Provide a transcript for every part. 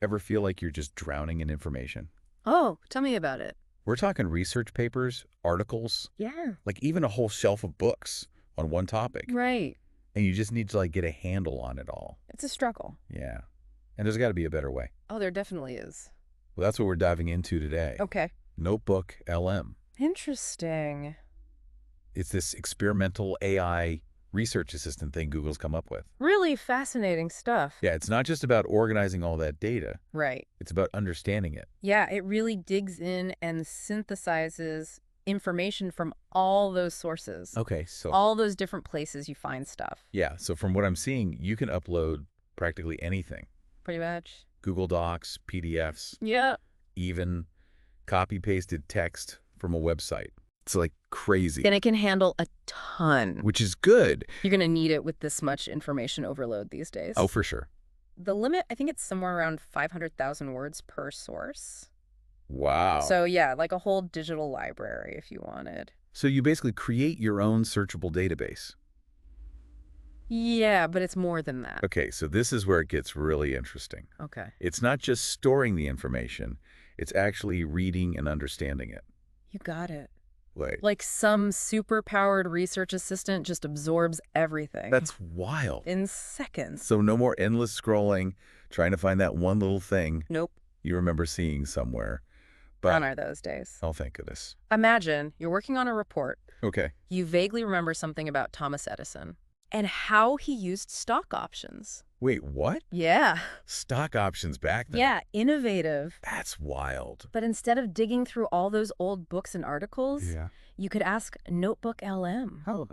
Ever feel like you're just drowning in information? Oh, tell me about it. We're talking research papers, articles, Yeah. like even a whole shelf of books on one topic. Right. And you just need to like get a handle on it all. It's a struggle. Yeah. And there's got to be a better way. Oh, there definitely is. Well, that's what we're diving into today. Okay. NotebookLM. Interesting. It's this experimental AI research assistant thing Google's come up with. Really fascinating stuff. Yeah, it's not just about organizing all that data. Right. It's about understanding it. Yeah, it really digs in and synthesizes information from all those sources. Okay, so All those different places you find stuff. yeah, so from what I'm seeing, you can upload practically anything. Pretty much. Google Docs, PDFs, Yeah. even copy-pasted text from a website. It's like crazy, And it can handle a ton. which is good. You're going to need it with this much information overload these days. Oh, for sure. The limit, I think it's somewhere around 500,000 words per source. Wow. So yeah, like a whole digital library if you wanted. So you basically create your own searchable database. Yeah, but it's more than that. Okay, so this is where it gets really interesting. Okay. It's not just storing the information, it's actually reading and understanding it. You got it. Wait, Like some super-powered research assistant just absorbs everything. that's wild. in seconds. So no more endless scrolling, trying to find that one little thing Nope. you remember seeing somewhere. Gone But, are those days. oh, thank goodness. Imagine you're working on a report. Okay. You vaguely remember something about Thomas Edison and how he used stock options. Wait, what? Yeah. Stock options back then? Yeah, innovative. That's wild. But instead of digging through all those old books and articles, Yeah. you could ask NotebookLM. How?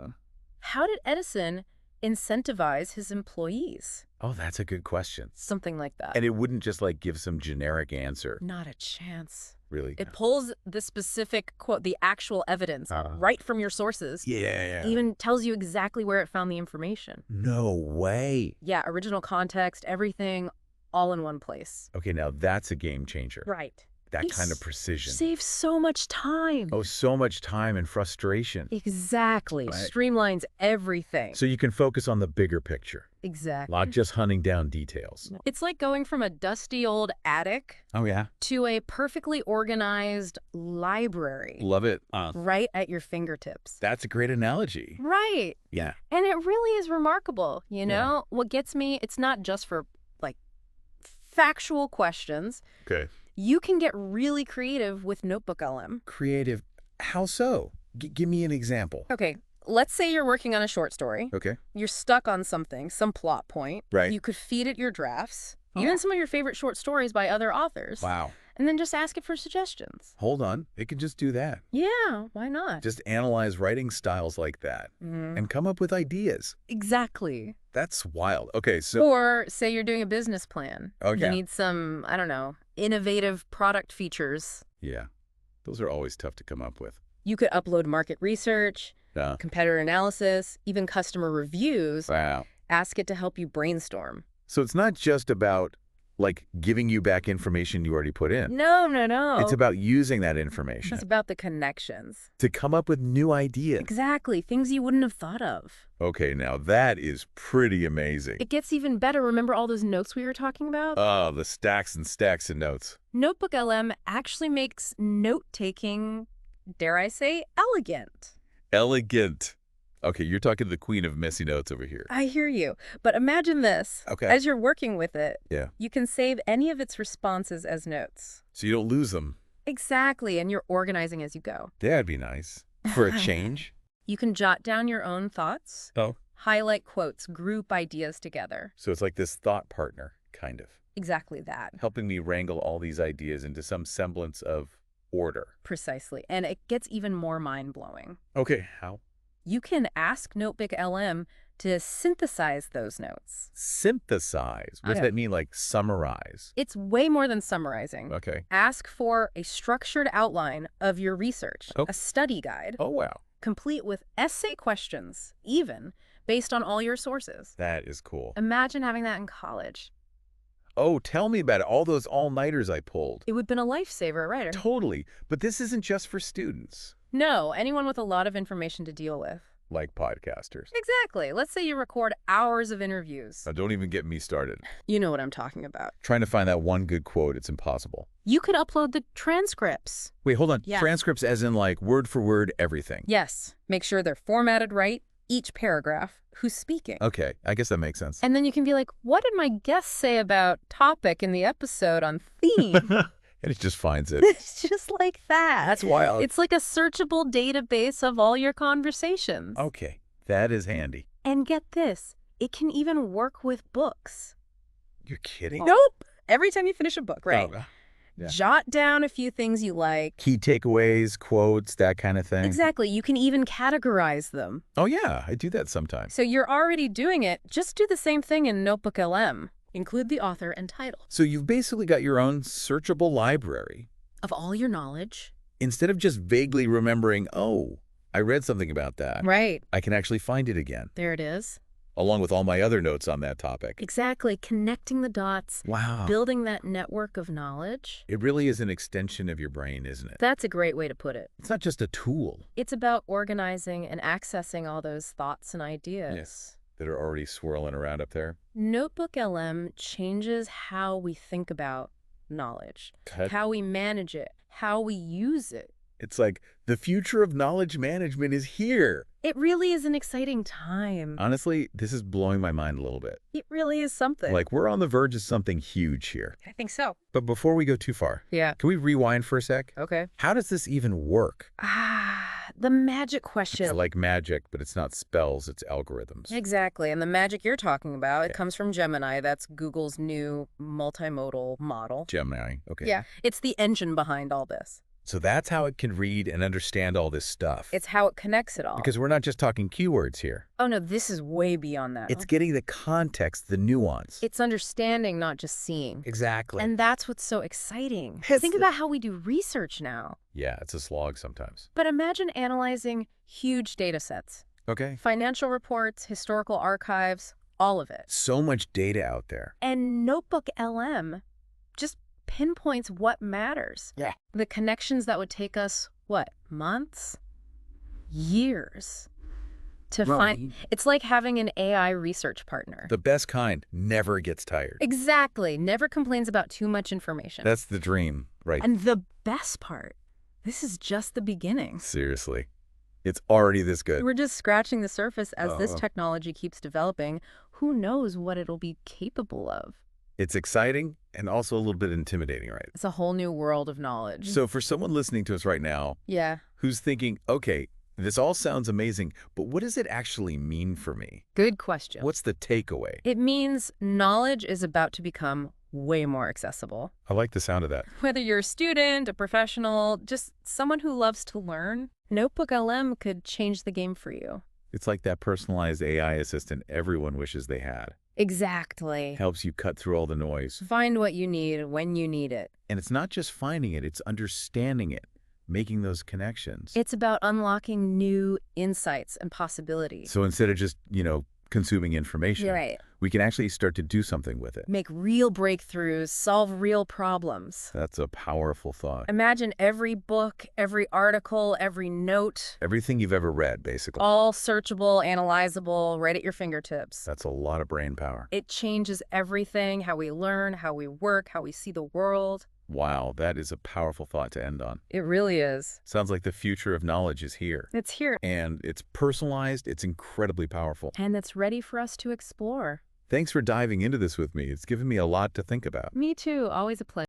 How did Edison incentivize his employees? Oh, that's a good question. Something like that. And it wouldn't just like give some generic answer, Not a chance. really. It pulls the specific quote, the actual evidence, right from your sources. Yeah. Even tells you exactly where it found the information. No way. Yeah, original context, everything, all in one place. Okay, now that's a game changer. Right. That kind of precision. Saves so much time. Oh, so much time and frustration. Exactly. Right. Streamlines everything. So you can focus on the bigger picture, Exactly. not just hunting down details. It's like going from a dusty old attic Oh, yeah? to a perfectly organized library Love it. right at your fingertips. That's a great analogy. Right. Yeah. And it really is remarkable, you Yeah. know? What gets me, it's not just for, like, factual questions. Okay. You can get really creative with NotebookLM. Creative. How so? Give me an example. Okay, let's say you're working on a short story. Okay. You're stuck on something, some plot point. Right. You could feed it your drafts, Oh. even some of your favorite short stories by other authors. Wow. And then just ask it for suggestions. Hold on. It can just do that. Yeah, why not? Just analyze writing styles like that and come up with ideas. Exactly. That's wild. Okay, so Or say you're doing a business plan. Okay. You need some, I don't know, innovative product features. yeah, those are always tough to come up with. You could upload market research, Yeah. competitor analysis, even customer reviews. Wow. Ask it to help you brainstorm. So it's not just about like giving you back information you already put in. No, no, no. It's about using that information It's about the connections. to come up with new ideas. Exactly. Things you wouldn't have thought of. Okay, now that is pretty amazing. It gets even better. Remember all those notes we were talking about? Oh, the stacks and stacks of notes. NotebookLM actually makes note-taking, dare I say, elegant. Elegant. Okay, you're talking to the queen of messy notes over here. I hear you. But imagine this. Okay. As you're working with it, Yeah. you can save any of its responses as notes. So you don't lose them. Exactly. And you're organizing as you go. That'd be nice. For a change. You can jot down your own thoughts, Oh. highlight quotes, group ideas together. So it's like this thought partner, kind of, Exactly that. helping me wrangle all these ideas into some semblance of order. Precisely. And it gets even more mind-blowing. Okay, how? You can ask NotebookLM to synthesize those notes. Synthesize. What does Yeah. that mean, like summarize? It's way more than summarizing. Okay. Ask for a structured outline of your research, Oh. a study guide, Oh, wow. complete with essay questions, even based on all your sources. That is cool. Imagine having that in college. Oh, tell me about it. All those all-nighters I pulled. It would have been a lifesaver, right? Totally. But this isn't just for students. No, anyone with a lot of information to deal with. like podcasters. Exactly. Let's say you record hours of interviews. Now, don't even get me started. You know what I'm talking about. Trying to find that one good quote, it's impossible. You could upload the transcripts. Wait, hold on. Yeah. Transcripts as in like word for word, everything. Yes. Make sure they're formatted right, each paragraph, who's speaking. Okay, I guess that makes sense. And then you can be like, what did my guest say about topic in the episode on theme? And it just finds it. It's just like that. That's wild. It's like a searchable database of all your conversations. Okay, that is handy. And get this, it can even work with books. You're kidding? Nope. Every time you finish a book, right? Oh, yeah. Jot down a few things you like. Key takeaways, quotes, that kind of thing. Exactly. You can even categorize them. Oh, yeah, I do that sometimes. So you're already doing it. Just do the same thing in NotebookLM. Include the author and title. So you've basically got your own searchable library. Of all your knowledge. Instead of just vaguely remembering, oh, I read something about that. Right. I can actually find it again, There it is. along with all my other notes on that topic. Exactly. Connecting the dots. Wow. Building that network of knowledge. It really is an extension of your brain, isn't it? That's a great way to put it. It's not just a tool It's about organizing and accessing all those thoughts and ideas. Yes. that are already swirling around up there. NotebookLM changes how we think about knowledge, Cut. how we manage it, how we use it. It's like the future of knowledge management is here. It really is an exciting time. Honestly, this is blowing my mind a little bit. It really is something. Like we're on the verge of something huge here. I think so. But before we go too far, Yeah. can we rewind for a sec? Okay. How does this even work? The magic question. I like magic, but it's not spells, it's algorithms. Exactly. And the magic you're talking about, it Yeah. comes from Gemini. That's Google's new multimodal model. Gemini, okay. Yeah. It's the engine behind all this. So that's how it can read and understand all this stuff. It's how it connects it all. Because we're not just talking keywords here. Oh, no, this is way beyond that. It's getting the context, the nuance. It's understanding, not just seeing. Exactly. And that's what's so exciting. It's Think the- about how we do research now. Yeah, it's a slog sometimes. But imagine analyzing huge data sets. Okay. Financial reports, historical archives, all of it. So much data out there. And NotebookLM just pinpoints what matters. Yeah. The connections that would take us, what, months? Years to find. It's like having an AI research partner. The best kind never gets tired. Exactly. Never complains about too much information. That's the dream, right? And the best part, this is just the beginning. Seriously. It's already this good. We're just scratching the surface as this Oh. technology keeps developing. Who knows what it'll be capable of? It's exciting and also a little bit intimidating, right? It's a whole new world of knowledge. So for someone listening to us right now Yeah. who's thinking, okay, this all sounds amazing, but what does it actually mean for me? Good question. What's the takeaway? It means knowledge is about to become way more accessible. I like the sound of that. Whether you're a student, a professional, just someone who loves to learn, NotebookLM could change the game for you. It's like that personalized AI assistant everyone wishes they had. Exactly. Helps you cut through all the noise. Find what you need when you need it. And it's not just finding it, it's understanding it, making those connections. It's about unlocking new insights and possibilities. So instead of just, consuming information, You're right. we can actually start to do something with it. Make real breakthroughs, solve real problems. That's a powerful thought. Imagine every book, every article, every note, Everything you've ever read, basically. all searchable, analyzable, right at your fingertips. That's a lot of brain power. It changes everything, how we learn, how we work, how we see the world. Wow, that is a powerful thought to end on. It really is. Sounds like the future of knowledge is here. It's here. And it's personalized, it's incredibly powerful. And it's ready for us to explore. Thanks for diving into this with me. It's given me a lot to think about. Me too. Always a pleasure.